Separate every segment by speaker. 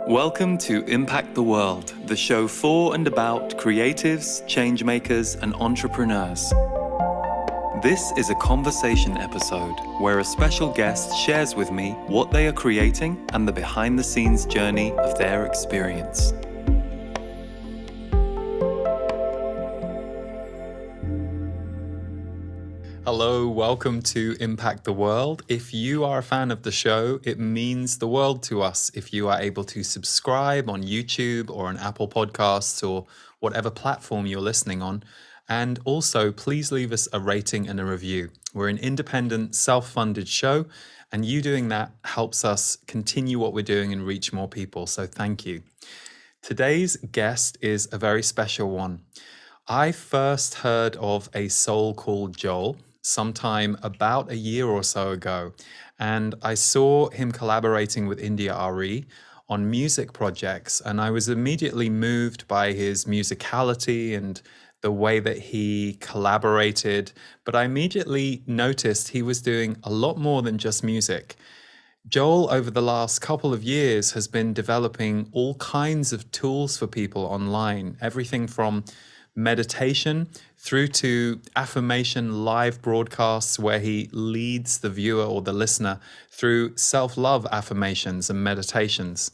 Speaker 1: Welcome to Impact the World, the show for and about creatives, changemakers, and entrepreneurs. This is a conversation episode where a special guest shares with me what they are creating and the behind-the-scenes journey of their experience. Hello, welcome to Impact the World. If you are a fan of the show, it means the world to us if you are able to subscribe on YouTube or on Apple Podcasts or whatever platform you're listening on. And also, please leave us a rating and a review. We're an independent, self-funded show, and you doing that helps us continue what we're doing and reach more people. So thank you. Today's guest is a very special one. I first heard of a soul called Joel sometime about a year or so ago, and I saw him collaborating with India Arie on music projects, and I was immediately moved by his musicality and the way that he collaborated, but I immediately noticed he was doing a lot more than just music. Joel, over the last couple of years, has been developing all kinds of tools for people online, everything from meditation through to affirmation live broadcasts where he leads the viewer or the listener through self-love affirmations and meditations.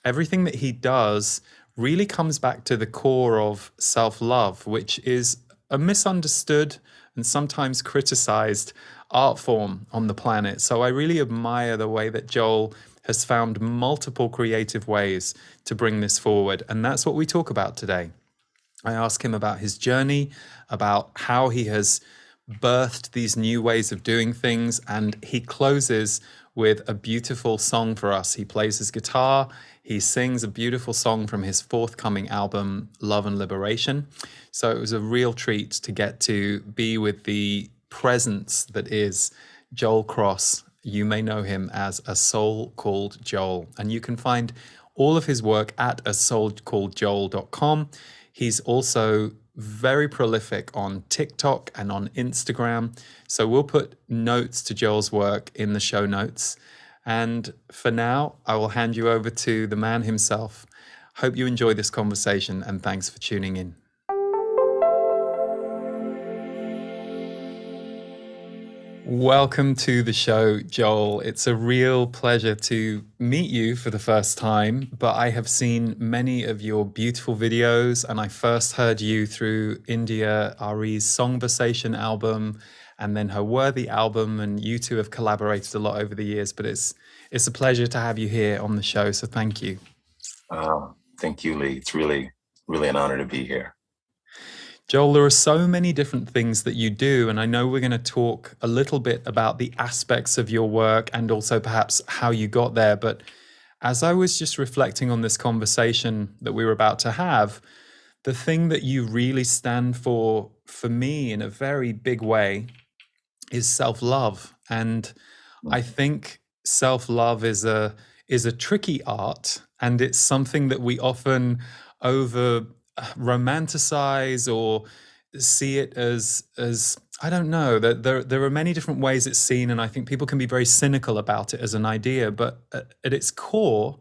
Speaker 1: Everything that he does really comes back to the core of self-love, which is a misunderstood and sometimes criticized art form on the planet. So I really admire the way that Joel has found multiple creative ways to bring this forward. And that's what we talk about today. I ask him about his journey, about how he has birthed these new ways of doing things, and he closes with a beautiful song for us. He plays his guitar, he sings a beautiful song from his forthcoming album, Love and Liberation. So it was a real treat to get to be with the presence that is Joel Cross. You may know him as A Soul Called Joel, and you can find all of his work at asoulcalledjoel.com. He's also very prolific on TikTok and on Instagram. So we'll put notes to Joel's work in the show notes. And for now, I will hand you over to the man himself. Hope you enjoy this conversation, and thanks for tuning in. Welcome to the show, Joel. It's a real pleasure to meet you for the first time, but I have seen many of your beautiful videos, and I first heard you through India Arie's Songbasation album and then her Worthy album, and you two have collaborated a lot over the years, but it's a pleasure to have you here on the show, so thank you.
Speaker 2: Thank you, Lee. It's really an honor to be here.
Speaker 1: Joel, there are so many different things that you do, and I know we're going to talk a little bit about the aspects of your work and also perhaps how you got there. But as I was just reflecting on this conversation that we were about to have, the thing that you really stand for me in a very big way is self-love. And I think self-love is a tricky art, and it's something that we often romanticize or see it as I don't know, that there are many different ways it's seen, and I think people can be very cynical about it as an idea, but at its core,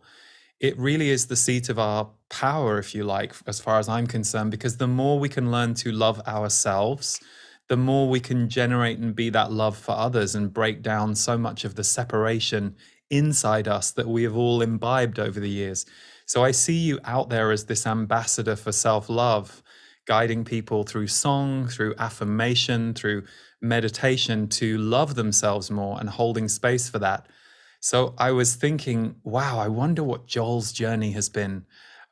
Speaker 1: it really is the seat of our power, if you like, as far as I'm concerned, because the more we can learn to love ourselves, the more we can generate and be that love for others and break down so much of the separation inside us that we have all imbibed over the years. So I see you out there as this ambassador for self-love, guiding people through song, through affirmation, through meditation to love themselves more and holding space for that. So I was thinking, wow, I wonder what Joel's journey has been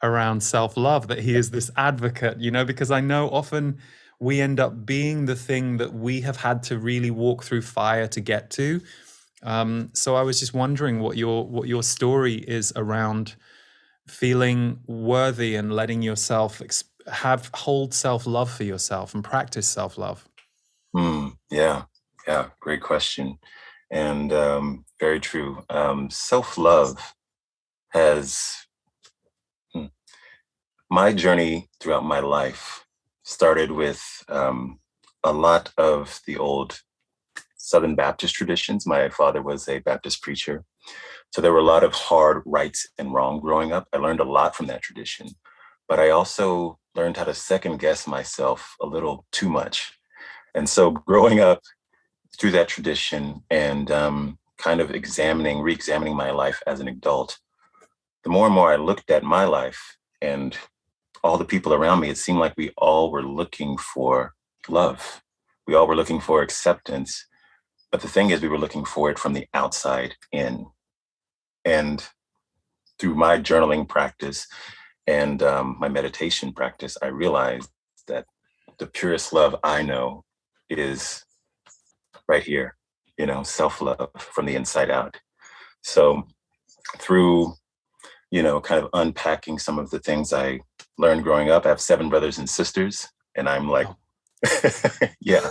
Speaker 1: around self-love, that he is this advocate, because I know often we end up being the thing that we have had to really walk through fire to get to. So I was just wondering what your story is around feeling worthy and letting yourself hold self-love for yourself and practice self-love.
Speaker 2: Yeah, great question. And very true. Self-love has my journey throughout my life started with a lot of the old Southern Baptist traditions. My father was a Baptist preacher. So there were a lot of hard rights and wrong growing up. I learned a lot from that tradition, but I also learned how to second guess myself a little too much. And so growing up through that tradition and kind of re-examining my life as an adult, the more and more I looked at my life and all the people around me, it seemed like we all were looking for love. We all were looking for acceptance. But the thing is, we were looking for it from the outside in. And through my journaling practice and my meditation practice, I realized that the purest love I know is right here, self-love from the inside out. So through, kind of unpacking some of the things I learned growing up, I have 7 brothers and sisters, and I'm like, yeah,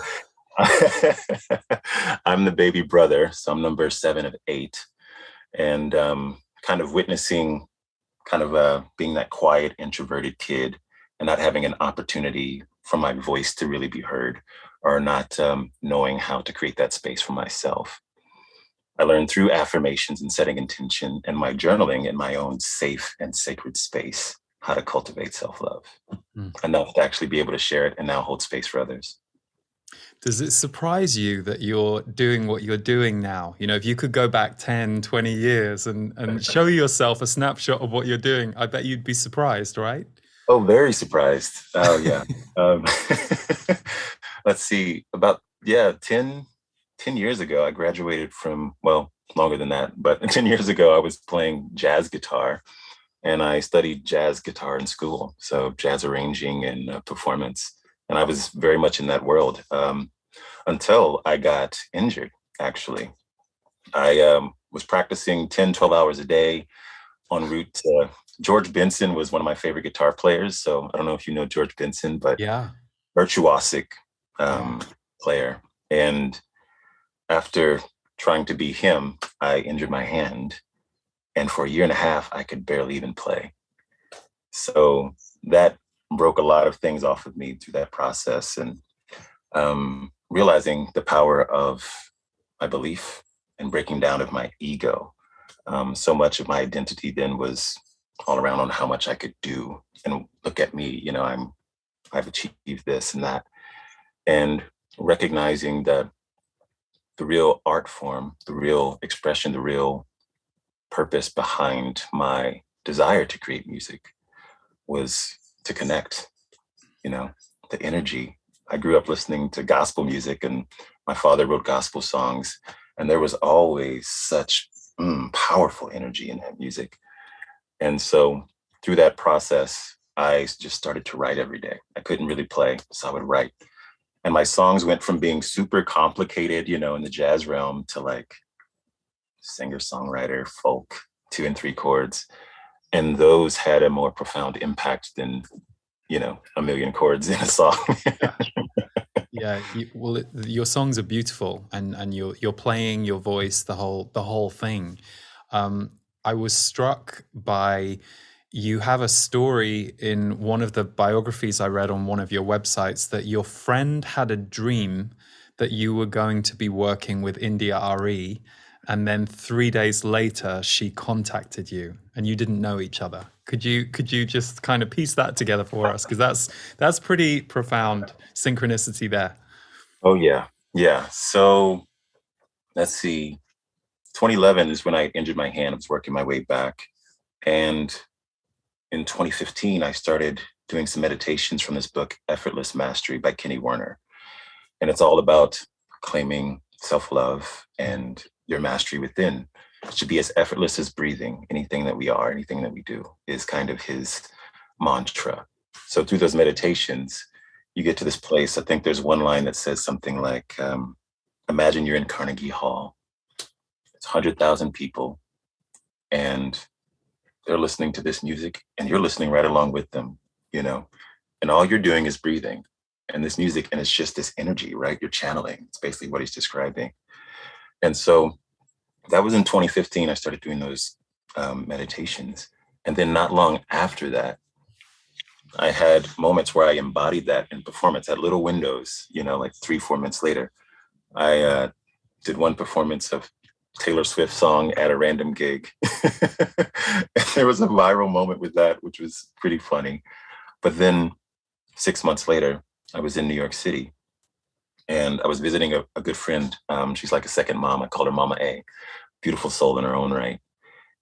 Speaker 2: I'm the baby brother. So I'm number 7 of 8. And kind of witnessing being that quiet, introverted kid and not having an opportunity for my voice to really be heard, or not knowing how to create that space for myself. I learned through affirmations and setting intention and my journaling in my own safe and sacred space how to cultivate self-love enough to actually be able to share it and now hold space for others.
Speaker 1: Does it surprise you that you're doing what you're doing now? If you could go back 10, 20 years and show yourself a snapshot of what you're doing, I bet you'd be surprised, right?
Speaker 2: Oh, very surprised. Oh, yeah. Let's see. About, 10 years ago, I graduated from, well, longer than that, but 10 years ago, I was playing jazz guitar, and I studied jazz guitar in school. So jazz arranging and performance. And I was very much in that world until I got injured, actually. I was practicing 10, 12 hours a day en route to George Benson was one of my favorite guitar players. So I don't know if you know George Benson, but
Speaker 1: yeah,
Speaker 2: virtuosic player. And after trying to be him, I injured my hand. And for a year and a half, I could barely even play. So that broke a lot of things off of me through that process. And realizing the power of my belief and breaking down of my ego. So much of my identity then was all around on how much I could do. And look at me, I've achieved this and that. And recognizing that the real art form, the real expression, the real purpose behind my desire to create music was to connect, the energy. I grew up listening to gospel music, and my father wrote gospel songs, and there was always such powerful energy in that music. And so through that process, I just started to write every day. I couldn't really play, so I would write. And my songs went from being super complicated, in the jazz realm to like singer-songwriter, folk, 2 and 3 chords. And those had a more profound impact than, a million chords in a song.
Speaker 1: Yeah. Your songs are beautiful, and you're playing your voice, the whole thing. I was struck by, you have a story in one of the biographies I read on one of your websites that your friend had a dream that you were going to be working with India Arie, and then 3 days later she contacted you and you didn't know each other. Could you just kind of piece that together for us? Because that's pretty profound synchronicity there.
Speaker 2: Oh, yeah. Yeah. So let's see. 2011 is when I injured my hand. I was working my way back. And in 2015, I started doing some meditations from this book, Effortless Mastery by Kenny Werner. And it's all about claiming self-love and your mastery within. It should be as effortless as breathing. Anything that we are, anything that we do is kind of his mantra. So through those meditations, you get to this place. I think there's one line that says something like, imagine you're in Carnegie Hall. It's 100,000 people, and they're listening to this music, and you're listening right along with them, and all you're doing is breathing and this music, and it's just this energy, right? You're channeling. It's basically what he's describing. And so that was in 2015. I started doing those meditations. And then not long after that, I had moments where I embodied that in performance at little windows, like 3-4 minutes later. I did one performance of Taylor Swift song at a random gig. There was a viral moment with that, which was pretty funny. But then 6 months later, I was in New York City and I was visiting a good friend. She's like a second mom. I call her Mama A, beautiful soul in her own right.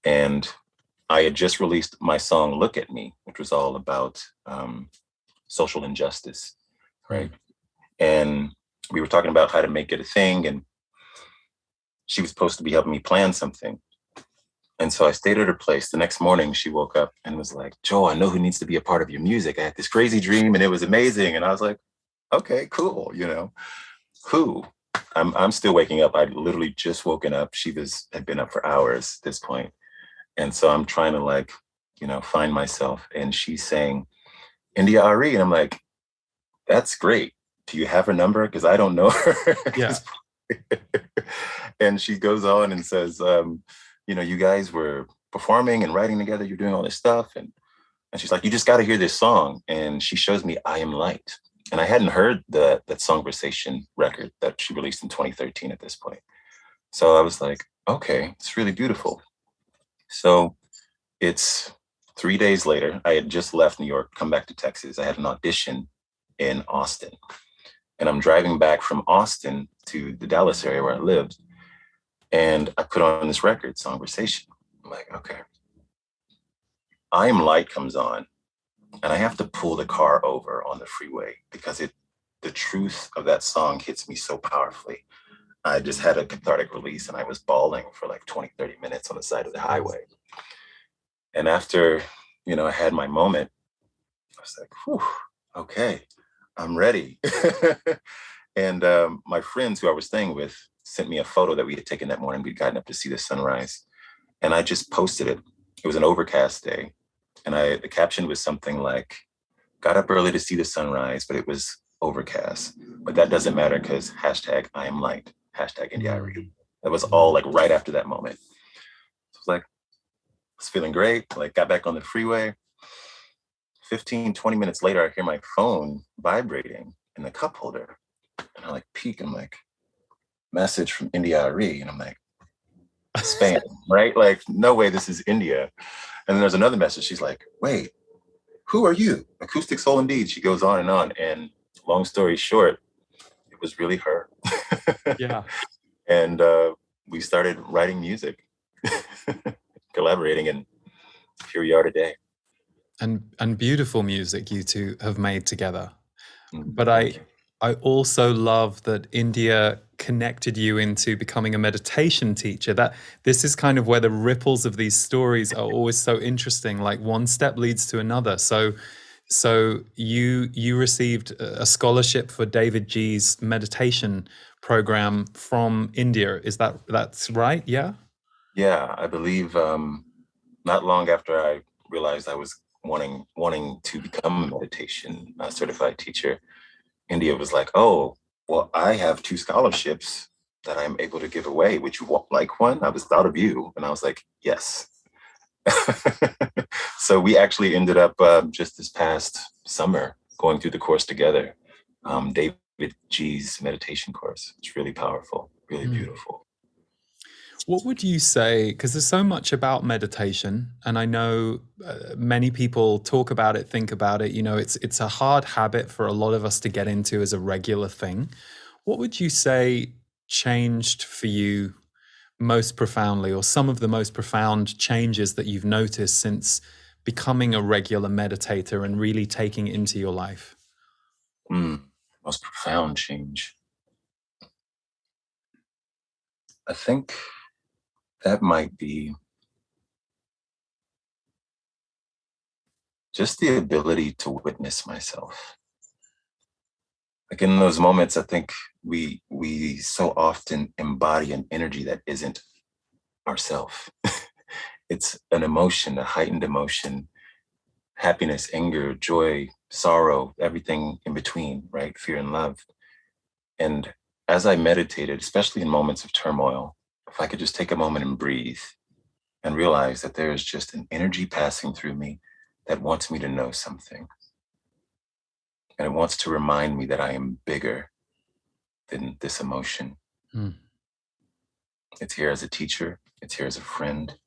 Speaker 2: And I had just released my song, Look at Me, which was all about social injustice, right? And we were talking about how to make it a thing. And she was supposed to be helping me plan something. And so I stayed at her place. The next morning, she woke up and was like, Joe, I know who needs to be a part of your music. I had this crazy dream and it was amazing. And I was like, okay, cool. You know, who? I'm still waking up. I literally just woken up. She had been up for hours at this point. And so I'm trying to like, you know, find myself. And she's saying, India Arie. And I'm like, that's great. Do you have her number? Because I don't know her.
Speaker 1: Yeah.
Speaker 2: And she goes on and says, you know, you guys were performing and writing together. You're doing all this stuff. And she's like, you just got to hear this song. And she shows me I Am Light. And I hadn't heard that Songversation record that she released in 2013 at this point. So I was like, okay, it's really beautiful. So it's 3 days later. I had just left New York, come back to Texas. I had an audition in Austin. And I'm driving back from Austin to the Dallas area where I lived. And I put on this record, Songversation. I'm like, okay. I Am Light comes on. And I have to pull the car over on the freeway because the truth of that song hits me so powerfully. I just had a cathartic release and I was bawling for like 20, 30 minutes on the side of the highway. And after, you know, I had my moment, I was like, whew, okay, I'm ready. And my friends who I was staying with sent me a photo that we had taken that morning. We'd gotten up to see the sunrise. And I just posted it. It was an overcast day. And the caption was something like, got up early to see the sunrise, but it was overcast. But that doesn't matter because hashtag I Am Light, hashtag India Arie. That was all like right after that moment. So I was like, I was feeling great. Like got back on the freeway. 15, 20 minutes later, I hear my phone vibrating in the cup holder. And I like peek, I'm like, message from India Arie. And I'm like, spam, right? Like, no way this is India. And then there's another message. She's like, wait, who are you? Acoustic Soul Indeed. She goes on. And long story short, it was really her.
Speaker 1: Yeah.
Speaker 2: And we started writing music, collaborating, and here we are today.
Speaker 1: And beautiful music you two have made together. But
Speaker 2: Thank you.
Speaker 1: I also love that India connected you into becoming a meditation teacher. That this is kind of where the ripples of these stories are always so interesting. Like one step leads to another. So you received a scholarship for David G's meditation program from India. That's right? Yeah.
Speaker 2: Yeah, I believe not long after I realized I was wanting to become a meditation certified teacher, India was like, oh, well, I have 2 scholarships that I'm able to give away. Would you like one? I was thought of you. And I was like, yes. So we actually ended up just this past summer going through the course together. David G's meditation course. It's really powerful, really beautiful.
Speaker 1: What would you say? Because there's so much about meditation, and I know many people talk about it, think about it. You know, it's a hard habit for a lot of us to get into as a regular thing. What would you say changed for you most profoundly, or some of the most profound changes that you've noticed since becoming a regular meditator and really taking it into your life?
Speaker 2: Most profound change. I think that might be just the ability to witness myself. Like in those moments, I think we so often embody an energy that isn't ourself. It's an emotion, a heightened emotion, happiness, anger, joy, sorrow, everything in between, right? Fear and love. And as I meditated, especially in moments of turmoil, if I could just take a moment and breathe and realize that there is just an energy passing through me that wants me to know something. And it wants to remind me that I am bigger than this emotion. It's here as a teacher, it's here as a friend,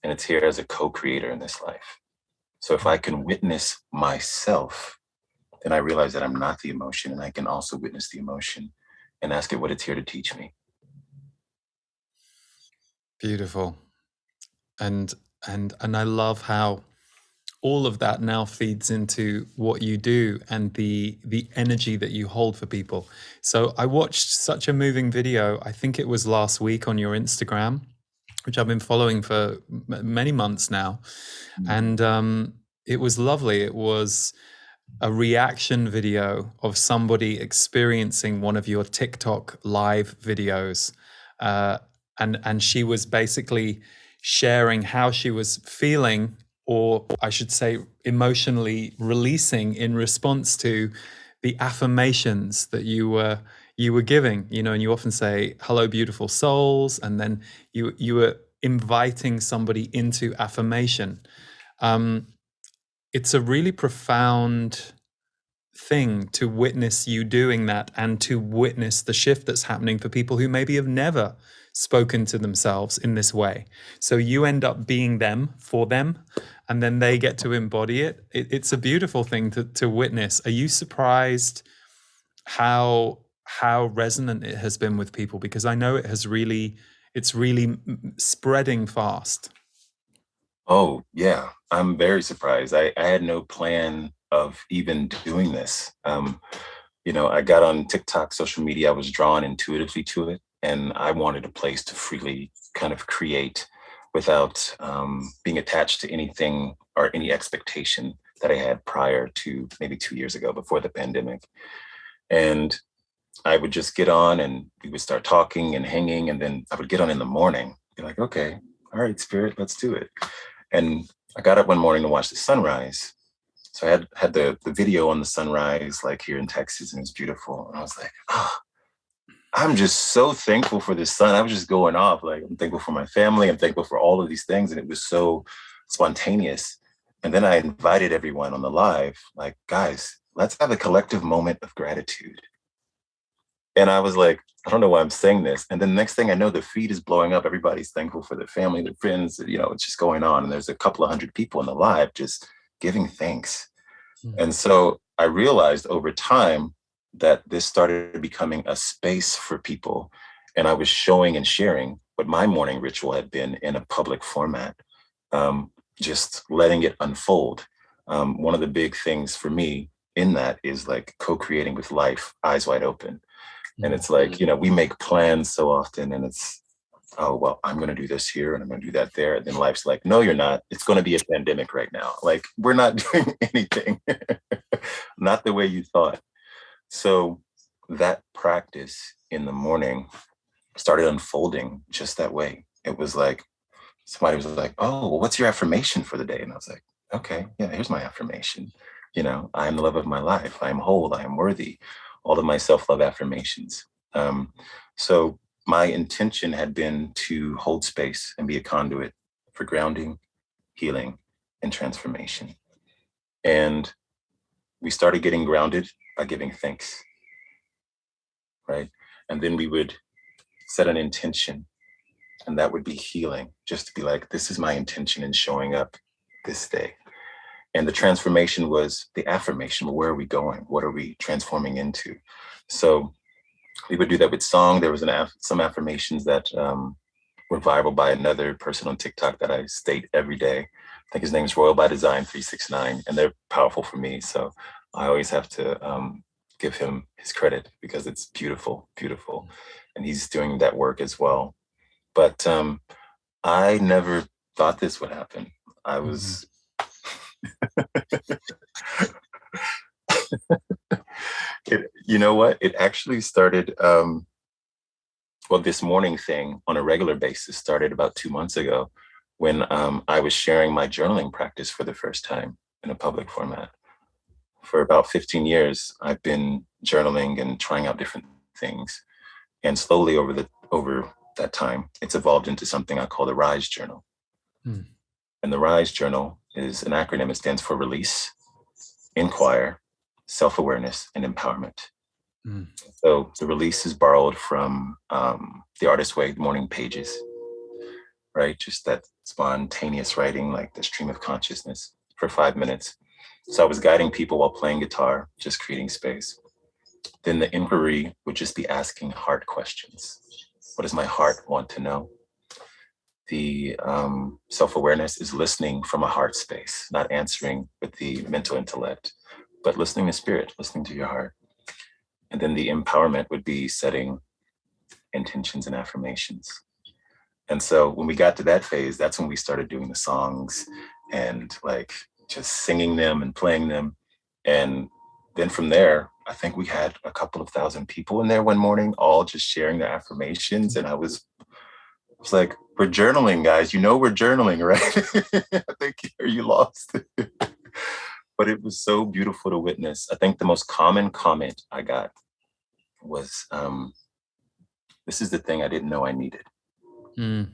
Speaker 2: and it's here as a co-creator in this life. So if I can witness myself, then I realize that I'm not the emotion, and I can also witness the emotion and ask it what it's here to teach me.
Speaker 1: Beautiful. And I love how all of that now feeds into what you do and the energy that you hold for people. So I watched such a moving video, I think it was last week, on your Instagram, which I've been following for many months now. And it was lovely. It was a reaction video of somebody experiencing one of your TikTok live videos. And she was basically sharing how she was feeling, or I should say emotionally releasing, in response to the affirmations that you were giving. And you often say, "Hello, beautiful souls," and then you were inviting somebody into affirmation. It's a really profound thing to witness you doing that, and to witness the shift that's happening for people who maybe have never spoken to themselves in this way. So you end up being them for them, and then they get to embody it. It's a beautiful thing to witness. Are you surprised how resonant it has been with people? Because I know it's really spreading fast.
Speaker 2: Oh, yeah. I'm very surprised. I had no plan of even doing this. I got on TikTok, social media. I was drawn intuitively to it, and I wanted a place to freely kind of create without being attached to anything or any expectation that I had prior to maybe 2 years ago, before the pandemic. And I would just get on, and we would start talking and hanging, and then I would get on in the morning, be like, okay, all right, spirit, let's do it. And I got up one morning to watch the sunrise. So I had the video on the sunrise, like here in Texas, and it was beautiful. And I was like, oh, I'm just so thankful for this sun. I was just going off. Like, I'm thankful for my family. I'm thankful for all of these things. And it was so spontaneous. And then I invited everyone on the live, like, guys, let's have a collective moment of gratitude. And I was like, I don't know why I'm saying this. And then the next thing I know, the feed is blowing up. Everybody's thankful for their family, their friends. It's just going on. And there's a couple of hundred people in the live just giving thanks. And so I realized over time that this started becoming a space for people. And I was showing and sharing what my morning ritual had been in a public format, just letting it unfold. One of the big things for me in that is like co-creating with life, eyes wide open. And it's like, we make plans so often, and it's, oh, well, I'm going to do this here and I'm going to do that there. And then life's like, no, you're not. It's going to be a pandemic right now. Like, we're not doing anything, not the way you thought. So that practice in the morning started unfolding just that way. It was like, somebody was like, oh, well, what's your affirmation for the day? And I was like, okay, yeah, here's my affirmation. I am the love of my life. I am whole. I am worthy. All of my self-love affirmations. So my intention had been to hold space and be a conduit for grounding, healing, and transformation. And we started getting grounded by giving thanks, right? And then we would set an intention, and that would be healing, just to be like, this is my intention in showing up this day. And the transformation was the affirmation. Where are we going? What are we transforming into? So we would do that with song. There was some affirmations that were viral by another person on TikTok that I state every day. I think his name is Royal by Design 369, and they're powerful for me. So I always have to give him his credit, because it's beautiful, beautiful. And he's doing that work as well. But I never thought this would happen. I was... you know what? It actually started, this morning thing on a regular basis started about 2 months ago, when I was sharing my journaling practice for the first time in a public format. For about 15 years, I've been journaling and trying out different things. And slowly over that time, it's evolved into something I call the R.I.S.E journal. And the R.I.S E journal is an acronym. It stands for release, inquire, self-awareness, and empowerment.
Speaker 1: Mm.
Speaker 2: So the release is borrowed from the Artist's Way morning pages, right? Just that spontaneous writing, like the stream of consciousness for 5 minutes. So I was guiding people while playing guitar, just creating space. Then the inquiry would just be asking heart questions. What does my heart want to know? The self-awareness is listening from a heart space, not answering with the mental intellect, but listening to spirit, listening to your heart. And then the empowerment would be setting intentions and affirmations. And so when we got to that phase, that's when we started doing the songs and like just singing them and playing them. And then from there, I think we had a couple of thousand people in there one morning, all just sharing their affirmations. And I was like, we're journaling, guys. You know, we're journaling, right? I think you lost. But it was so beautiful to witness. I think the most common comment I got was, this is the thing I didn't know I needed.
Speaker 1: Mm.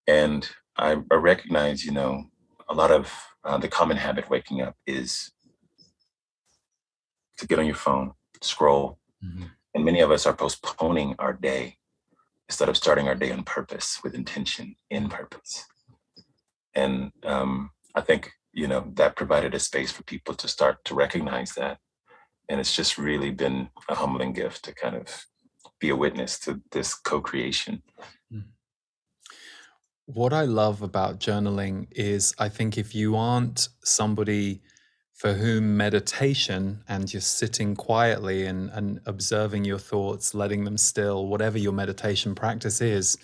Speaker 2: And I recognize, you know, a lot of the common habit waking up is to get on your phone, scroll.
Speaker 1: Mm-hmm.
Speaker 2: And many of us are postponing our day instead of starting our day on purpose, with intention, in purpose. And I think, you know, that provided a space for people to start to recognize that. And it's just really been a humbling gift to kind of be a witness to this co-creation.
Speaker 1: What I love about journaling is I think if you aren't somebody for whom meditation and just sitting quietly and observing your thoughts, letting them still, whatever your meditation practice is,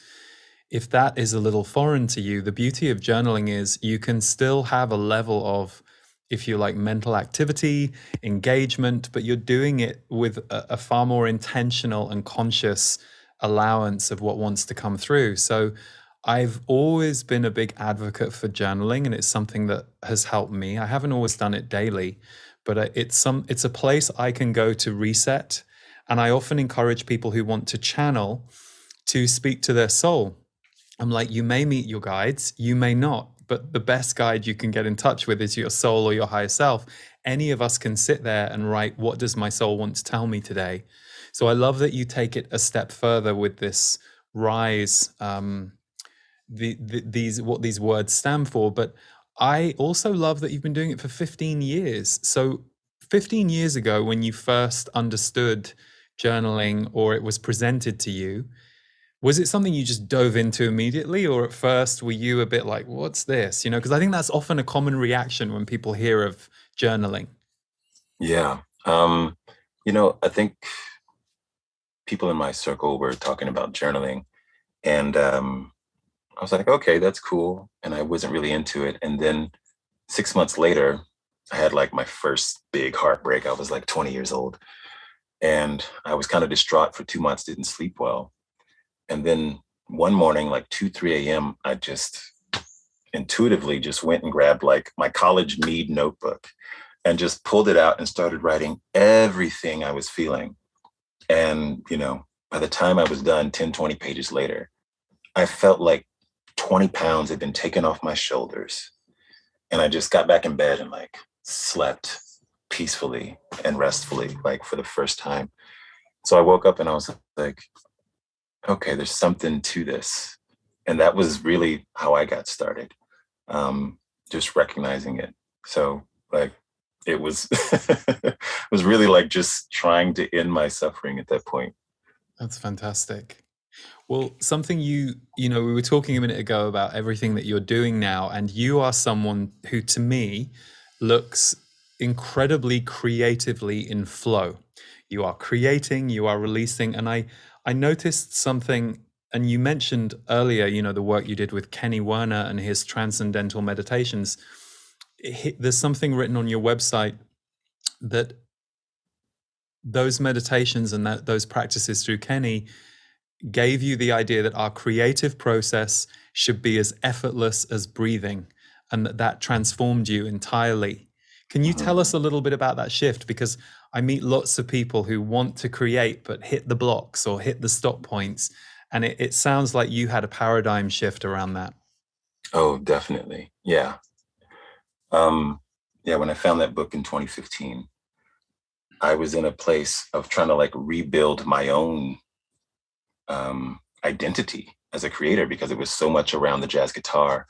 Speaker 1: if that is a little foreign to you, the beauty of journaling is you can still have a level of, if you like, mental activity, engagement, but you're doing it with a far more intentional and conscious allowance of what wants to come through. So I've always been a big advocate for journaling, and it's something that has helped me. I haven't always done it daily, but it's a place I can go to reset. And I often encourage people who want to channel to speak to their soul. I'm like, you may meet your guides, you may not, but the best guide you can get in touch with is your soul or your higher self. Any of us can sit there and write, what does my soul want to tell me today? So I love that you take it a step further with this rise. These what these words stand for, but I also love that you've been doing it for 15 years. So 15 years ago, when you first understood journaling or it was presented to you, was it something you just dove into immediately, or at first were you a bit like, what's this? You know, because I think that's often a common reaction when people hear of journaling.
Speaker 2: Yeah. You know, I think people in my circle were talking about journaling, and I was like, okay, that's cool. And I wasn't really into it. And then 6 months later, I had like my first big heartbreak. I was like 20 years old, and I was kind of distraught for 2 months, didn't sleep well. And then one morning, like 2, 3 a.m., I just intuitively just went and grabbed like my college Mead notebook and just pulled it out and started writing everything I was feeling. And, you know, by the time I was done, 10, 20 pages later, I felt like 20 pounds had been taken off my shoulders. And I just got back in bed and like slept peacefully and restfully, like for the first time. So I woke up and I was like, okay, there's something to this. And that was really how I got started, just recognizing it. So like it was, it was really like just trying to end my suffering at that point.
Speaker 1: That's fantastic. Well, something you know, we were talking a minute ago about everything that you're doing now, and you are someone who, to me, looks incredibly creatively in flow. You are creating, you are releasing, and I noticed something, and you mentioned earlier, you know, the work you did with Kenny Werner and his transcendental meditations. There's something written on your website that those meditations and those practices through Kenny gave you the idea that our creative process should be as effortless as breathing, and that transformed you entirely. Can you tell us a little bit about that shift? Because I meet lots of people who want to create but hit the blocks or hit the stop points, and it sounds like you had a paradigm shift around that.
Speaker 2: Oh, definitely. Yeah. Um, yeah, when I found that book in 2015, I was in a place of trying to like rebuild my own identity as a creator, because it was so much around the jazz guitar.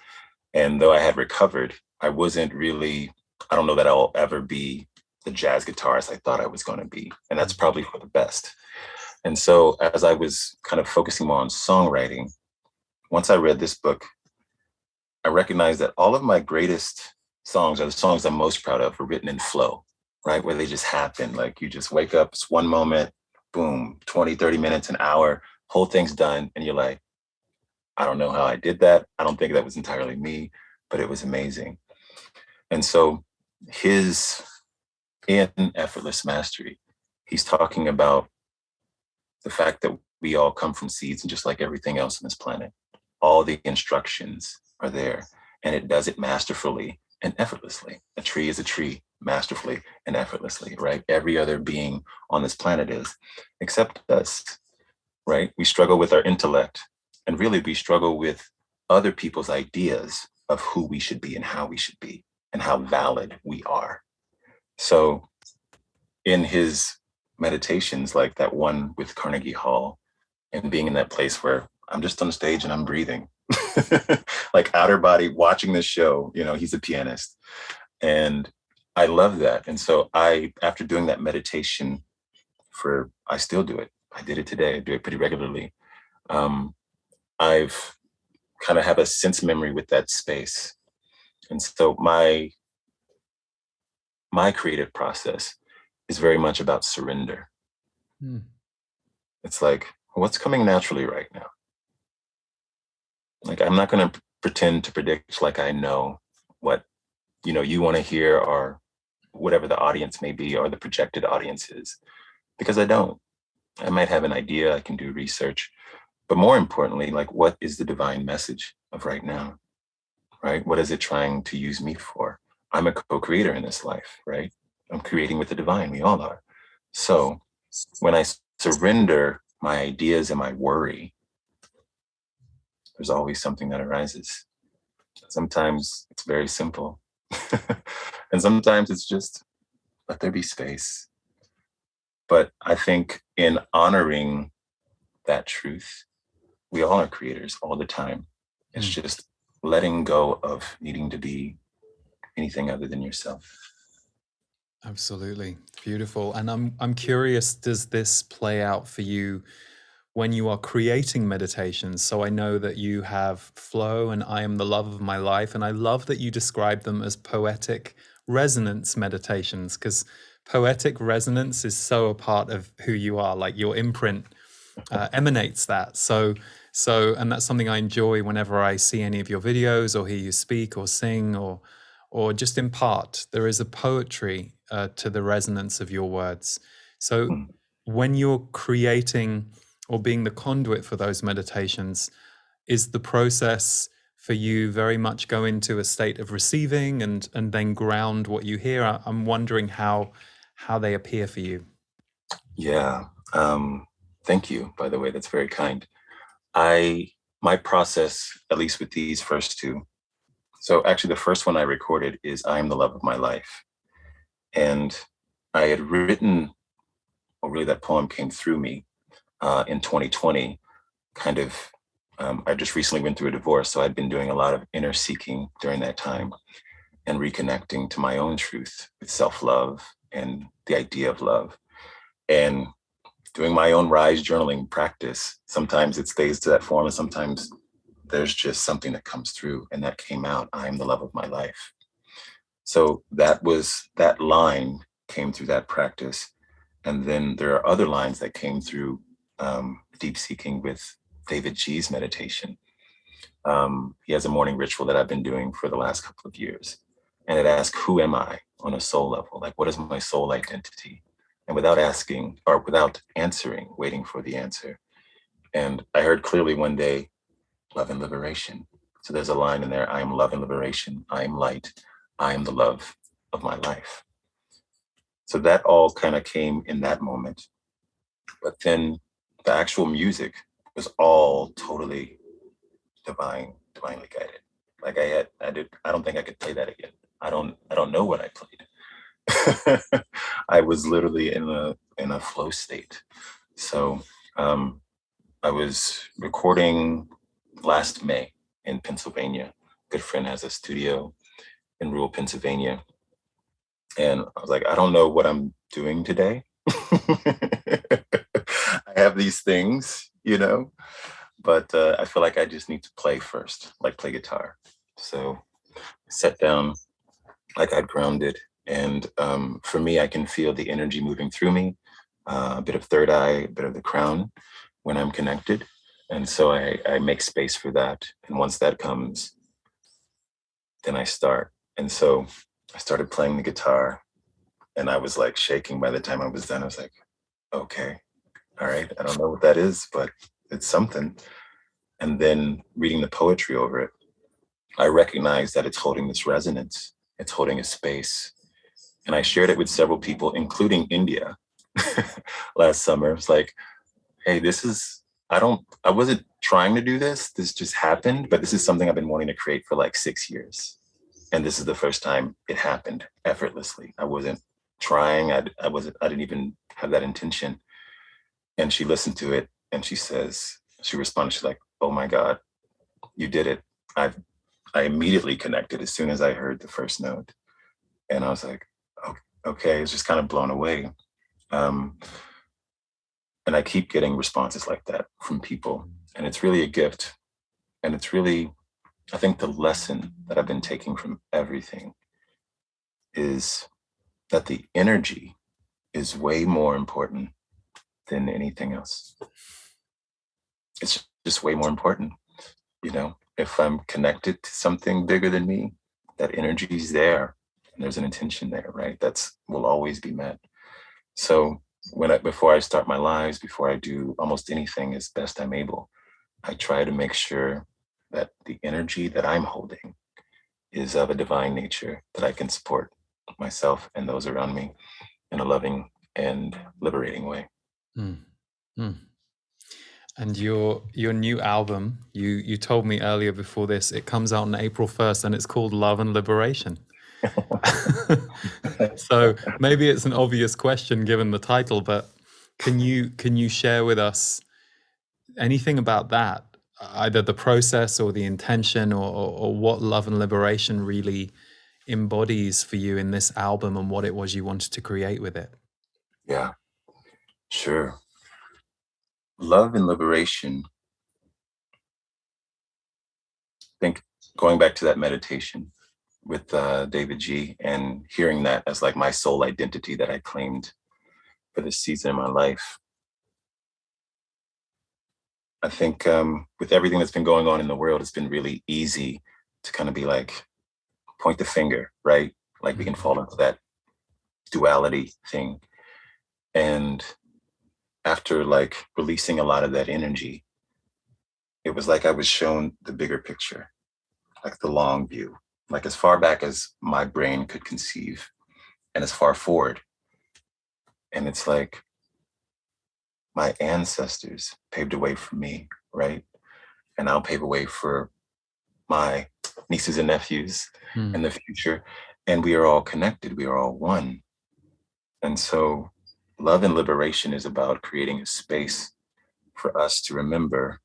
Speaker 2: And though I had recovered, I wasn't really, I don't know that I'll ever be the jazz guitarist I thought I was going to be. And that's probably for the best. And so as I was kind of focusing more on songwriting, once I read this book, I recognized that all of my greatest songs, are the songs I'm most proud of, were written in flow, right? Where they just happen. Like you just wake up, it's one moment, boom, 20, 30 minutes, an hour, whole thing's done. And you're like, I don't know how I did that. I don't think that was entirely me, but it was amazing. And so his, in Effortless Mastery, he's talking about the fact that we all come from seeds, and just like everything else on this planet, all the instructions are there, and it does it masterfully and effortlessly. A tree is a tree masterfully and effortlessly, right? Every other being on this planet is, except us, right? We struggle with our intellect, and really we struggle with other people's ideas of who we should be and how we should be and how valid we are. So in his meditations, like that one with Carnegie Hall, and being in that place where I'm just on stage and I'm breathing, like outer body watching this show, you know, he's a pianist. And I love that. And so after doing that meditation I still do it. I did it today. I do it pretty regularly. I've kind of have a sense memory with that space. And so my creative process is very much about surrender. It's like, what's coming naturally right now? Like, I'm not going to pretend to predict like I know what, you know, you want to hear, or whatever the audience may be, or the projected audience is, because I don't. I might have an idea, I can do research, but more importantly, like, what is the divine message of right now, right? What is it trying to use me for? I'm a co-creator in this life, right? I'm creating with the divine, we all are. So when I surrender my ideas and my worry, there's always something that arises. Sometimes it's very simple. And sometimes it's just, let there be space. But I think in honoring that truth, we all are creators all the time. It's just letting go of needing to be anything other than yourself.
Speaker 1: Absolutely. Beautiful. And I'm curious, does this play out for you when you are creating meditations? So I know that you have flow and I am the love of my life. And I love that you describe them as poetic resonance meditations, because poetic resonance is so a part of who you are. Like your imprint emanates that. So, and that's something I enjoy whenever I see any of your videos or hear you speak or sing, or just impart. There is a poetry to the resonance of your words. So when you're creating or being the conduit for those meditations, is the process for you very much go into a state of receiving and then ground what you hear? I'm wondering how they appear for you.
Speaker 2: Yeah. Thank you, by the way. That's very kind. My process, at least with these first two, so actually the first one I recorded is I Am the Love of My Life. And I had written, or really that poem came through me in 2020, kind of, I just recently went through a divorce. So I'd been doing a lot of inner seeking during that time and reconnecting to my own truth with self-love and the idea of love. And doing my own R.I.S.E journaling practice, sometimes it stays to that form, and sometimes there's just something that comes through, and that came out, I am the love of my life. So that line came through that practice. And then there are other lines that came through deep seeking with David G's meditation. He has a morning ritual that I've been doing for the last couple of years. And it asks, who am I on a soul level? Like, what is my soul identity? And without asking, or without answering, waiting for the answer. And I heard clearly one day, love and liberation. So there's a line in there, I am love and liberation. I am light. I am the love of my life. So that all kind of came in that moment. But then the actual music was all totally divinely guided. Like I don't think I could play that again. I don't know what I played. I was literally in a flow state. So um, I was recording last May in Pennsylvania. Good friend has a studio in rural Pennsylvania. And I was like, I don't know what I'm doing today. I have these things, but I feel like I just need to play first, like play guitar. So I sat down, I got grounded. And for me, I can feel the energy moving through me, a bit of third eye, a bit of the crown when I'm connected. And so I make space for that. And once that comes, then I start. And so I started playing the guitar, and I was like shaking by the time I was done. I was like, okay, all right. I don't know what that is, but it's something. And then reading the poetry over it, I recognized that it's holding this resonance, it's holding a space. And I shared it with several people, including India last summer. It's like, hey, I wasn't trying to do this. This just happened, but this is something I've been wanting to create for like 6 years. And this is the first time it happened effortlessly. I wasn't trying. I didn't even have that intention. And she listened to it and she responded, she's like, oh my God, you did it. I immediately connected as soon as I heard the first note. And I was like, oh, okay, it's just kind of blown away. Um, and I keep getting responses like that from people. And it's really a gift. And it's really, I think the lesson that I've been taking from everything is that the energy is way more important than anything else. It's just way more important. If I'm connected to something bigger than me, that energy is there and there's an intention there, right? That's will always be met. So before I start my lives, before I do almost anything as best I'm able, I try to make sure that the energy that I'm holding is of a divine nature, that I can support myself and those around me in a loving and liberating way.
Speaker 1: Mm. Mm. And your new album, you told me earlier before this, it comes out on April 1st and it's called Love and Liberation. So maybe it's an obvious question given the title, but can you share with us anything about that, either the process or the intention, or what Love and Liberation really embodies for you in this album and what it was you wanted to create with it?
Speaker 2: Yeah, sure. Love and liberation. I think going back to that meditation with David G and hearing that as like my soul identity that I claimed for this season in my life. I think with everything that's been going on in the world, it's been really easy to kind of be like, point the finger, right? Like we can fall into that duality thing. And after like releasing a lot of that energy, it was like I was shown the bigger picture, like the long view, like as far back as my brain could conceive and as far forward. And it's like my ancestors paved a way for me, right? And I'll pave a way for my nieces and nephews in the future. And we are all connected. We are all one. And so love and liberation is about creating a space for us to remember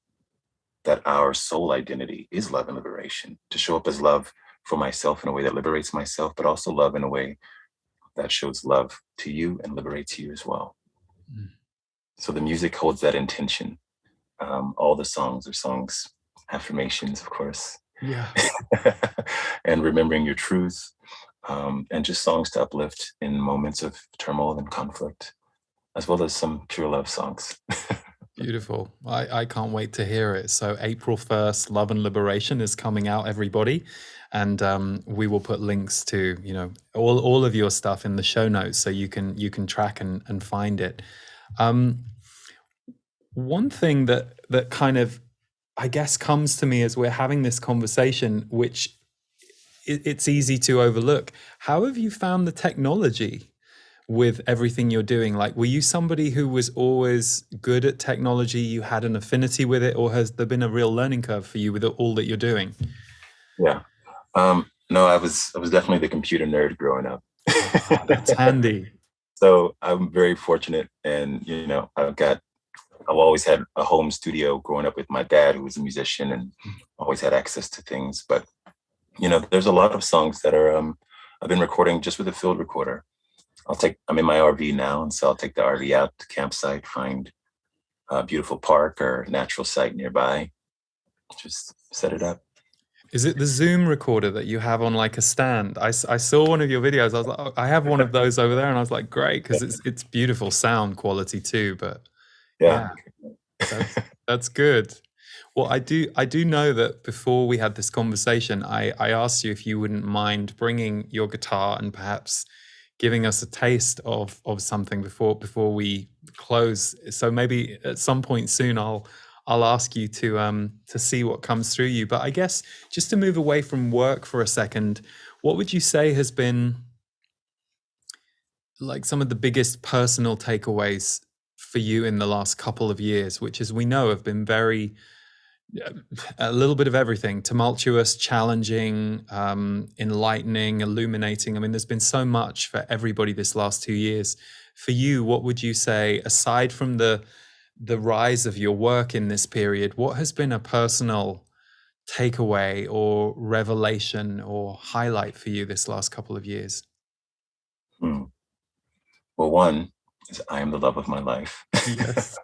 Speaker 2: that our soul identity is love and liberation, to show up as love for myself in a way that liberates myself, but also love in a way that shows love to you and liberates you as well. So the music holds that intention. All the songs are songs, affirmations, of course.
Speaker 1: Yeah.
Speaker 2: And remembering your truth, and just songs to uplift in moments of turmoil and conflict, as well as some pure love songs.
Speaker 1: Beautiful. I can't wait to hear it. So April 1st, Love and Liberation is coming out, everybody. And we will put links to, all of your stuff in the show notes so you can track and find it. One thing that kind of, I guess, comes to me as we're having this conversation, which it's easy to overlook. How have you found the technology with everything you're doing? Like, were you somebody who was always good at technology? You had an affinity with it, or has there been a real learning curve for you with all that you're doing?
Speaker 2: Yeah. No, I was definitely the computer nerd growing up.
Speaker 1: That's handy.
Speaker 2: So I'm very fortunate, and I've always had a home studio growing up with my dad, who was a musician, and always had access to things. But there's a lot of songs that are I've been recording just with a field recorder. I'm in my RV now, and so I'll take the RV out to campsite, find a beautiful park or natural site nearby, just set it up.
Speaker 1: Is it the Zoom recorder that you have on like a stand? I saw one of your videos. I was like, oh, I have one of those over there, and I was like, great, because it's beautiful sound quality too. But
Speaker 2: Yeah.
Speaker 1: yeah, that's good. Well, I do know that before we had this conversation, I asked you if you wouldn't mind bringing your guitar and perhaps giving us a taste of something before we close. So maybe at some point soon I'll ask you to see what comes through you. But I guess just to move away from work for a second, what would you say has been like some of the biggest personal takeaways for you in the last couple of years, which, as we know, have been very a little bit of everything: tumultuous, challenging, enlightening, illuminating. I mean, there's been so much for everybody this last 2 years. For you, what would you say, aside from the rise of your work in this period, what has been a personal takeaway or revelation or highlight for you this last couple of years?
Speaker 2: Well, one is I am the love of my life.
Speaker 1: Yes.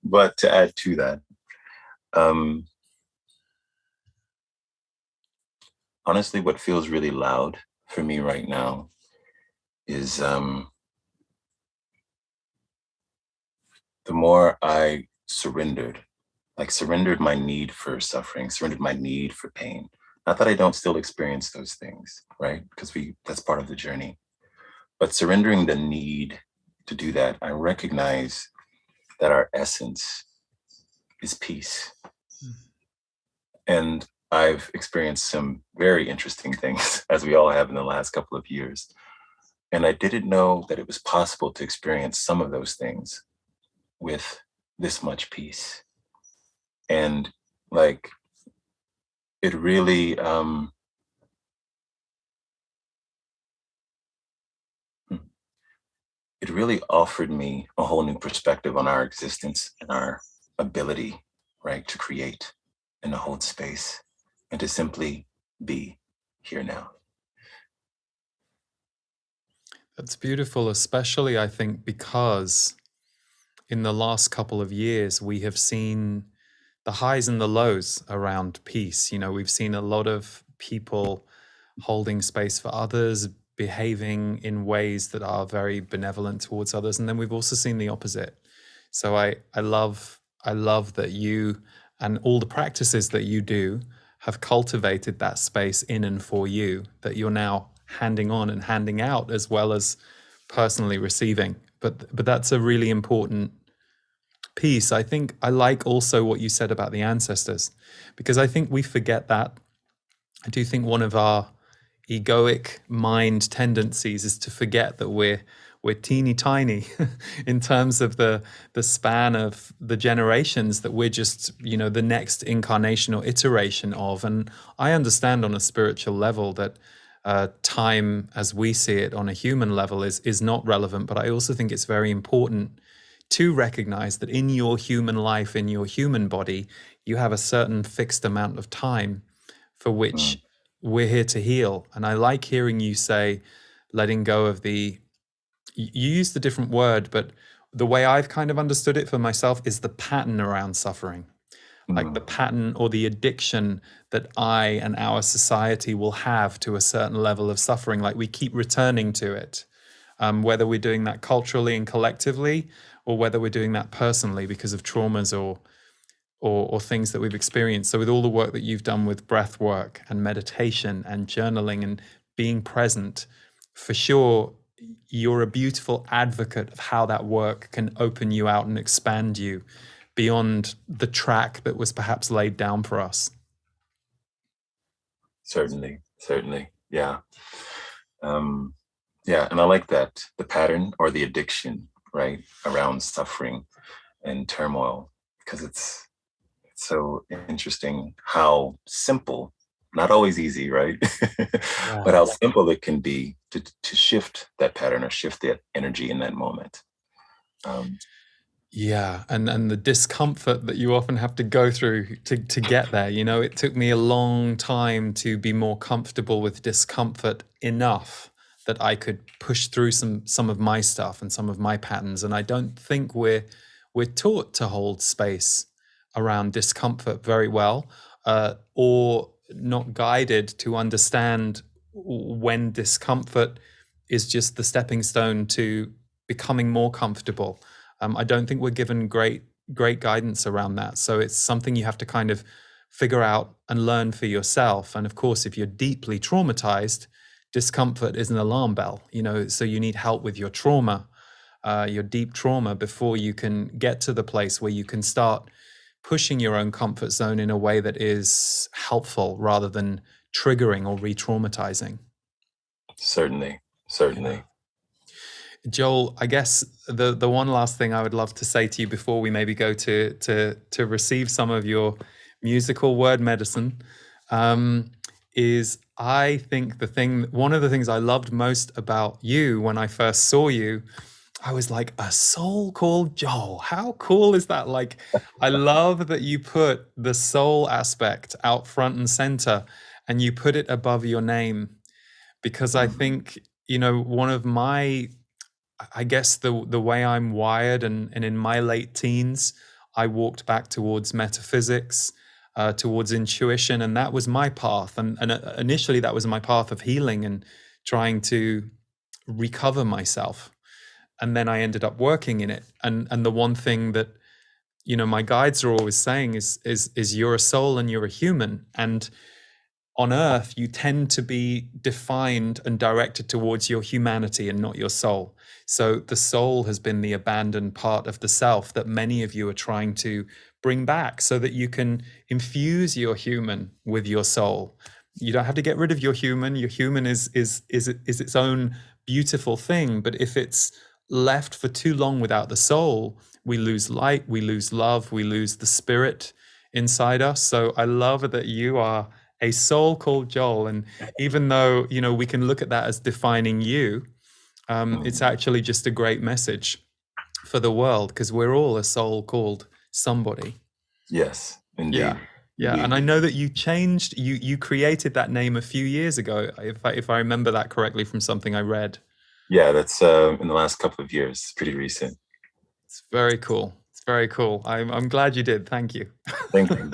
Speaker 2: But to add to that, honestly, what feels really loud for me right now is the more I surrendered my need for suffering, surrendered my need for pain. Not that I don't still experience those things, right? Because that's part of the journey. But surrendering the need to do that, I recognize that our essence is peace. And I've experienced some very interesting things, as we all have in the last couple of years. And I didn't know that it was possible to experience some of those things with this much peace. And like, it really, offered me a whole new perspective on our existence and our ability, right, to create and to hold space and to simply be here now.
Speaker 1: That's beautiful, especially I think because in the last couple of years we have seen the highs and the lows around peace. We've seen a lot of people holding space for others, behaving in ways that are very benevolent towards others, and then we've also seen the opposite. So I love that you and all the practices that you do have cultivated that space in and for you, that you're now handing on and handing out as well as personally receiving. But that's a really important piece. I think I like also what you said about the ancestors, because I think we forget that. I do think one of our egoic mind tendencies is to forget that we're teeny tiny in terms of the span of the generations that we're just the next incarnation or iteration of. And I understand on a spiritual level that time as we see it on a human level is not relevant, but I also think it's very important to recognize that in your human life, in your human body, you have a certain fixed amount of time for which we're here to heal. And I like hearing you say, letting go of you used a different word, but the way I've kind of understood it for myself is the pattern around suffering. Like the pattern or the addiction that I and our society will have to a certain level of suffering. Like we keep returning to it, whether we're doing that culturally and collectively, or whether we're doing that personally because of traumas or things that we've experienced. So with all the work that you've done with breath work and meditation and journaling and being present, for sure, you're a beautiful advocate of how that work can open you out and expand you beyond the track that was perhaps laid down for us.
Speaker 2: Certainly. Yeah. Yeah. And I like that, the pattern or the addiction, right, around suffering and turmoil, because it's so interesting how simple Not always easy, right? But
Speaker 1: Yeah.
Speaker 2: how simple it can be to shift that pattern or shift that energy in that moment. Um,
Speaker 1: Yeah, and the discomfort that you often have to go through to get there. You know, it took me a long time to be more comfortable with discomfort enough that I could push through some of my stuff and some of my patterns. And I don't think we're taught to hold space around discomfort very well, or not guided to understand when discomfort is just the stepping stone to becoming more comfortable. I don't think we're given great guidance around that. So it's something you have to kind of figure out and learn for yourself. And of course, if you're deeply traumatized, discomfort is an alarm bell. You know, so you need help with your trauma, your deep trauma, before you can get to the place where you can start pushing your own comfort zone in a way that is helpful rather than triggering or re-traumatizing.
Speaker 2: Certainly,
Speaker 1: Yeah.
Speaker 2: certainly.
Speaker 1: Joel, I guess the one last thing I would love to say to you before we maybe go to receive some of your musical word medicine, is I think one of the things I loved most about you when I first saw you, I was like, a soul called Joel. How cool is that? Like, I love that you put the soul aspect out front and center and you put it above your name, because I
Speaker 2: Mm.
Speaker 1: think, you know, one of my, I guess the way I'm wired, and in my late teens, I walked back towards metaphysics, towards intuition, and that was my path. And initially, that was my path of healing and trying to recover myself. And then I ended up working in it. And the one thing that, you know, my guides are always saying is you're a soul and you're a human. And on earth, you tend to be defined and directed towards your humanity and not your soul. So the soul has been the abandoned part of the self that many of you are trying to bring back so that you can infuse your human with your soul. You don't have to get rid of your human. Your human is its own beautiful thing. But if it's left for too long without the soul, we lose light, we lose love, we lose the spirit inside us. So I love that you are a soul called Joel. And even though, you know, we can look at that as defining you, it's
Speaker 2: Mm.
Speaker 1: actually just a great message for the world, because we're all a soul called somebody.
Speaker 2: Yes,
Speaker 1: Yeah.
Speaker 2: indeed,
Speaker 1: Yeah. And I
Speaker 2: indeed.
Speaker 1: know that you created that name a few years ago, if I remember that correctly from something I read.
Speaker 2: Yeah, that's in the last couple of years, pretty recent.
Speaker 1: It's very cool. It's very cool. I'm glad you did. Thank you.
Speaker 2: Thank you.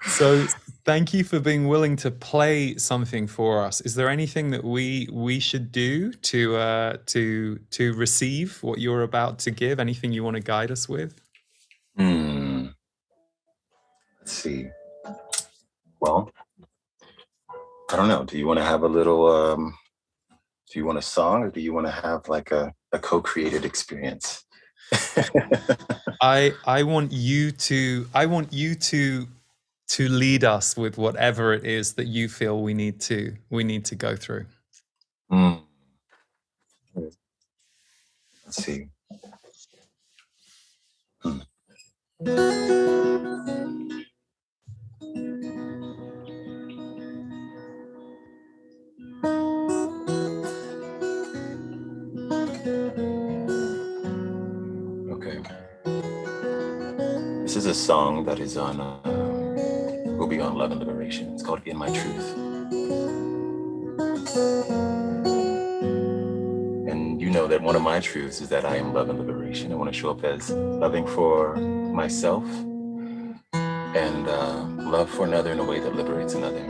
Speaker 1: So thank you for being willing to play something for us. Is there anything that we should do to receive what you're about to give? Anything you want to guide us with?
Speaker 2: Hmm. Let's see. Well, I don't know. Do you want to have a little do you want a song, or do you want to have like a co-created experience?
Speaker 1: I want you to lead us with whatever it is that you feel we need to go through.
Speaker 2: Hmm. Let's see. Hmm. Okay. This is a song that is on will be on Love and Liberation. It's called In My Truth. And you know that one of my truths is that I am love and liberation. I want to show up as loving for myself and love for another in a way that liberates another.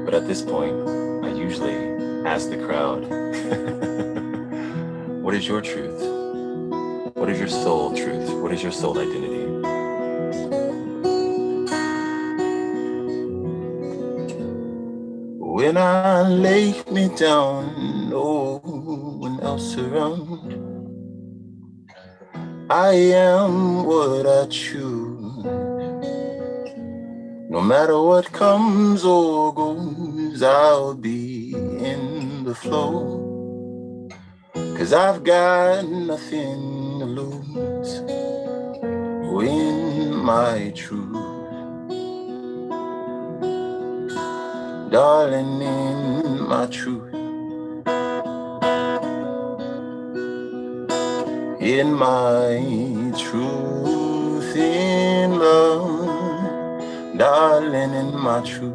Speaker 2: But at this point, I usually ask the crowd, what is your truth? What is your soul truth? What is your soul identity? When I lay me down, no one else around, I am what I choose. No matter what comes or goes, I'll be in the flow. 'Cause I've got nothing to lose when my truth. Darling, in my truth. In my truth, in love, darling, in my truth.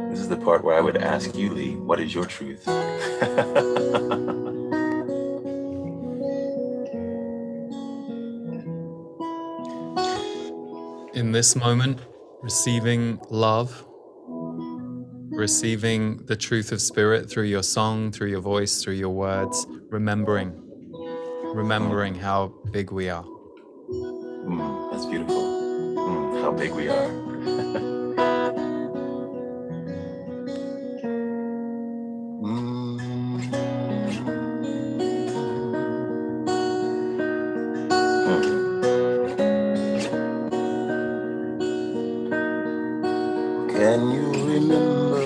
Speaker 2: This is the part where I would ask you, Lee, what is your truth?
Speaker 1: In this moment, receiving love, receiving the truth of spirit through your song, through your voice, through your words, remembering how big we are.
Speaker 2: That's beautiful. How big we are. Can you remember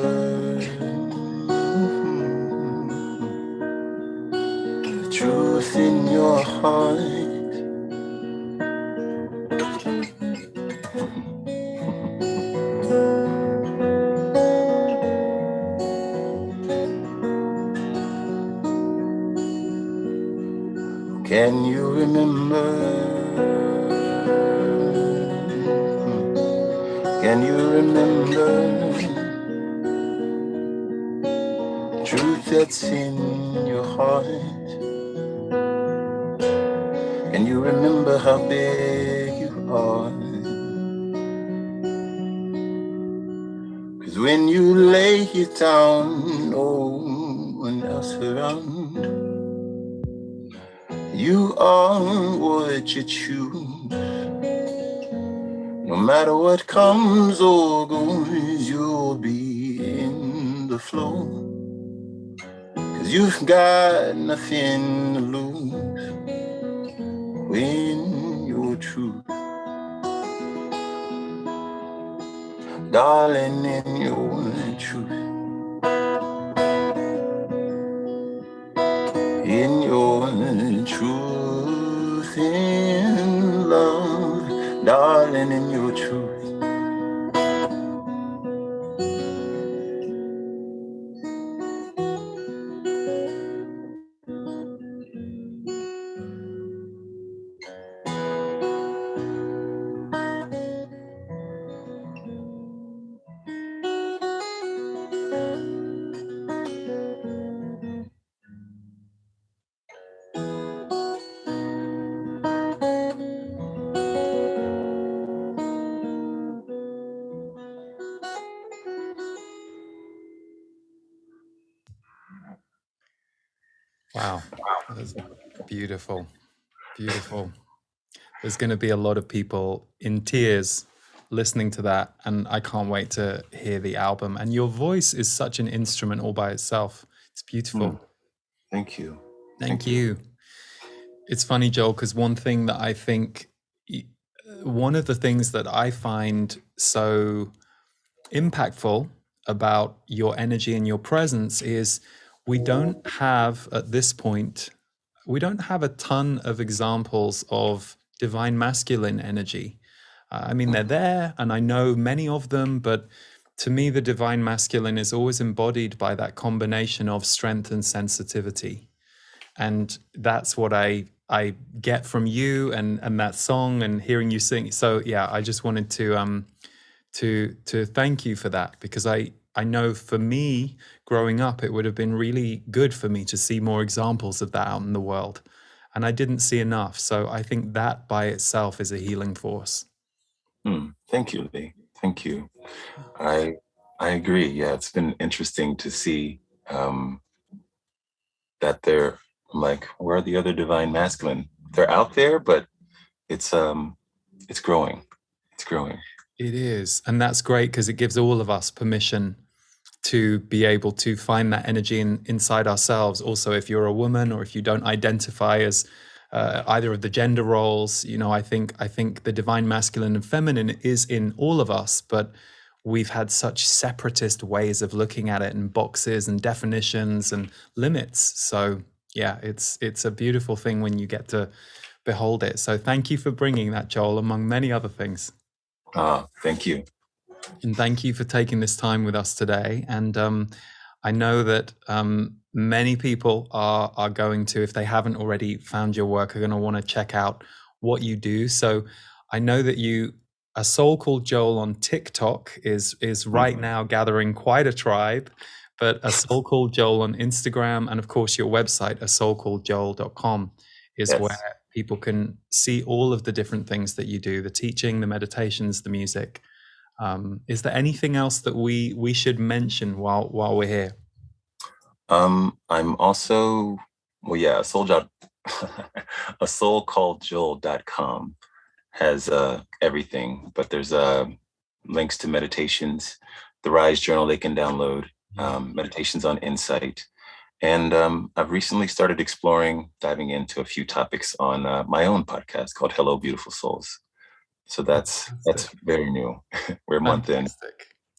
Speaker 2: the truth in your heart? Can you remember? Can you remember the truth that's in your heart? Can you remember how big you are? 'Cause when you lay it down, no one else around, you are what you choose. No matter what comes or goes, you'll be in the flow. 'Cause you've got nothing to lose when you're true. Darling, in your truth. In your truth, in love, darling, in your truth.
Speaker 1: Wow, that's beautiful, beautiful. There's going to be a lot of people in tears listening to that, and I can't wait to hear the album. And your voice is such an instrument all by itself. It's beautiful.
Speaker 2: Thank you.
Speaker 1: Thank you. It's funny, Joel, because one thing that I think, one of the things that I find so impactful about your energy and your presence is we don't have at this point, we don't have a ton of examples of divine masculine energy. I mean, they're there and I know many of them, but to me, the divine masculine is always embodied by that combination of strength and sensitivity. And that's what I get from you and that song and hearing you sing. So yeah, I just wanted to thank you for that, because I know for me growing up, it would have been really good for me to see more examples of that out in the world. And I didn't see enough. So I think that by itself is a healing force.
Speaker 2: Thank you, Lee. Thank you. I agree. Yeah, it's been interesting to see that they're like, where are the other divine masculine? They're out there, but it's growing. It's growing.
Speaker 1: It is. And that's great because it gives all of us permission to be able to find that energy inside ourselves. Also, if you're a woman or if you don't identify as either of the gender roles, I think the divine masculine and feminine is in all of us, but we've had such separatist ways of looking at it, and boxes and definitions and limits. So yeah, it's a beautiful thing when you get to behold it. So thank you for bringing that, Joel, among many other things.
Speaker 2: Thank you.
Speaker 1: And thank you for taking this time with us today. And I know that many people are going to, if they haven't already found your work, are going to want to check out what you do. So I know that A Soul Called Joel on TikTok is right now gathering quite a tribe, but A Soul Called Joel on Instagram, and of course your website, asoulcalledjoel.com, is where people can see all of the different things that you do, the teaching, the meditations, the music. Is there anything else that we should mention while we're here?
Speaker 2: I'm also, asoulcalledjoel.com has everything, but there's links to meditations, the R.I.S.E journal they can download, meditations on insight. And I've recently started diving into a few topics on my own podcast called Hello, Beautiful Souls. So that's very new. We're a month in.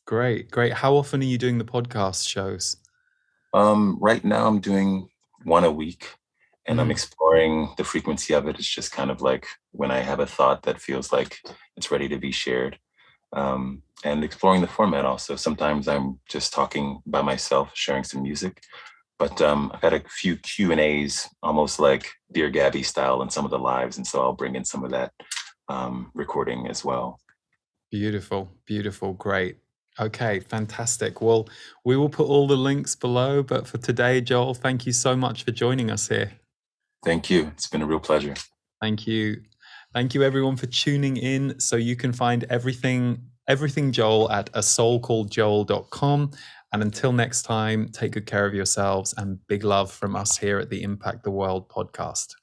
Speaker 1: Great. How often are you doing the podcast shows?
Speaker 2: Right now I'm doing one a week, and I'm exploring the frequency of it. It's just kind of like when I have a thought that feels like it's ready to be shared, and exploring the format also. Sometimes I'm just talking by myself, sharing some music, but I've had a few Q&As, almost like Dear Gabby style in some of the lives, and so I'll bring in some of that recording as well.
Speaker 1: Beautiful, great. Okay, fantastic. Well, we will put all the links below, but for today, Joel, thank you so much for joining us here.
Speaker 2: Thank you. It's been a real pleasure.
Speaker 1: Thank you. Thank you everyone for tuning in. So you can find everything Joel at asoulcalledjoel.com. And until next time, take good care of yourselves, and big love from us here at the Impact the World podcast.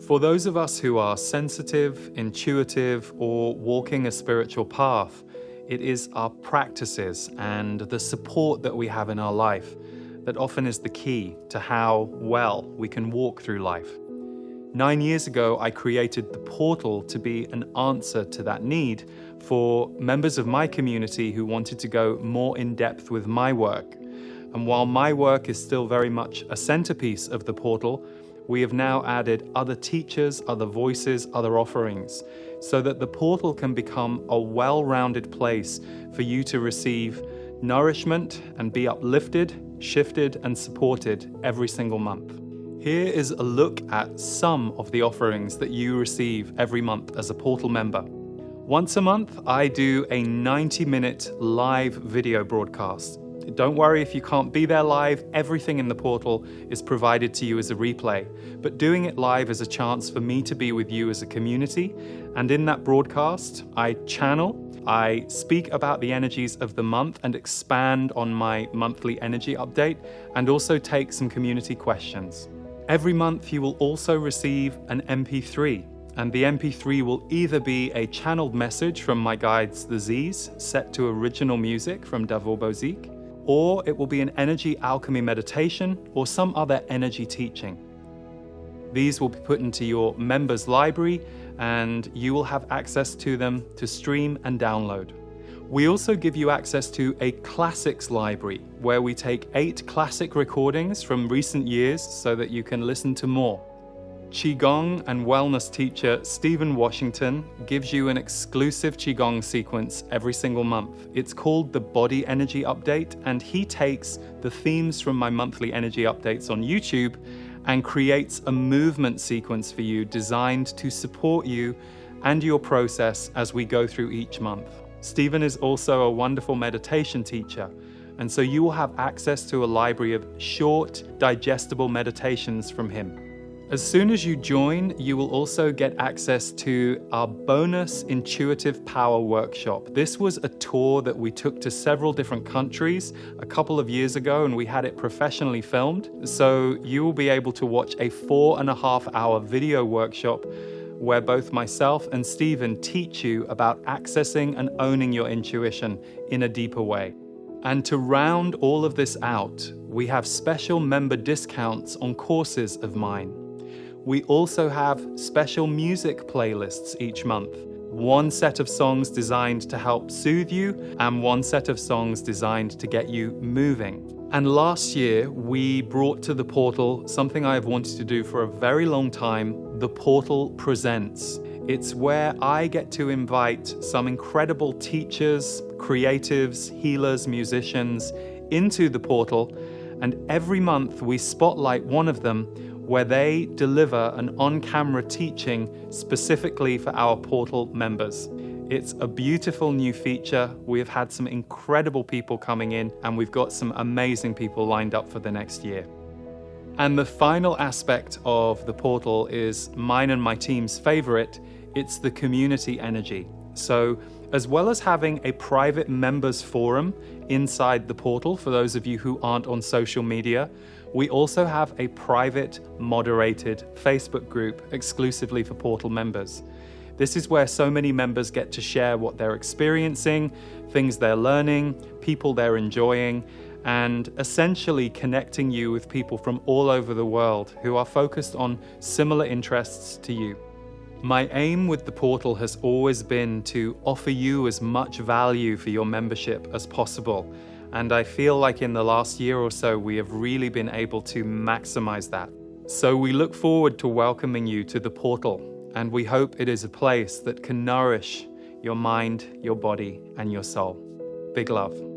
Speaker 1: For those of us who are sensitive, intuitive, or walking a spiritual path, it is our practices and the support that we have in our life that often is the key to how well we can walk through life. 9 years ago, I created the portal to be an answer to that need for members of my community who wanted to go more in depth with my work. And while my work is still very much a centerpiece of the portal, we have now added other teachers, other voices, other offerings, so that the portal can become a well-rounded place for you to receive nourishment and be uplifted, shifted, and supported every single month. Here is a look at some of the offerings that you receive every month as a portal member. Once a month, I do a 90-minute live video broadcast. Don't worry if you can't be there live, everything in the portal is provided to you as a replay. But doing it live is a chance for me to be with you as a community. And in that broadcast, I speak about the energies of the month and expand on my monthly energy update, and also take some community questions. Every month you will also receive an MP3. And the MP3 will either be a channeled message from my guides, the Z's, set to original music from Davor Bozik, or it will be an energy alchemy meditation or some other energy teaching. These will be put into your members' library, and you will have access to them to stream and download. We also give you access to a classics library, where we take 8 classic recordings from recent years so that you can listen to more. Qigong and wellness teacher Stephen Washington gives you an exclusive Qigong sequence every single month. It's called the Body Energy Update, and he takes the themes from my monthly energy updates on YouTube and creates a movement sequence for you designed to support you and your process as we go through each month. Stephen is also a wonderful meditation teacher, and so you will have access to a library of short, digestible meditations from him. As soon as you join, you will also get access to our bonus Intuitive Power Workshop. This was a tour that we took to several different countries a couple of years ago, and we had it professionally filmed. So you will be able to watch a 4.5-hour video workshop where both myself and Stephen teach you about accessing and owning your intuition in a deeper way. And to round all of this out, we have special member discounts on courses of mine. We also have special music playlists each month. One set of songs designed to help soothe you, and one set of songs designed to get you moving. And last year, we brought to the portal something I have wanted to do for a very long time, the Portal Presents. It's where I get to invite some incredible teachers, creatives, healers, musicians into the portal, and every month we spotlight one of them where they deliver an on-camera teaching specifically for our portal members. It's a beautiful new feature. We have had some incredible people coming in, and we've got some amazing people lined up for the next year. And the final aspect of the portal is mine and my team's favorite. It's the community energy. So as well as having a private members forum inside the portal for those of you who aren't on social media, we also have a private moderated Facebook group exclusively for portal members. This is where so many members get to share what they're experiencing, things they're learning, people they're enjoying, and essentially connecting you with people from all over the world who are focused on similar interests to you. My aim with the portal has always been to offer you as much value for your membership as possible. And I feel like in the last year or so, we have really been able to maximize that. So we look forward to welcoming you to the portal, and we hope it is a place that can nourish your mind, your body, and your soul. Big love.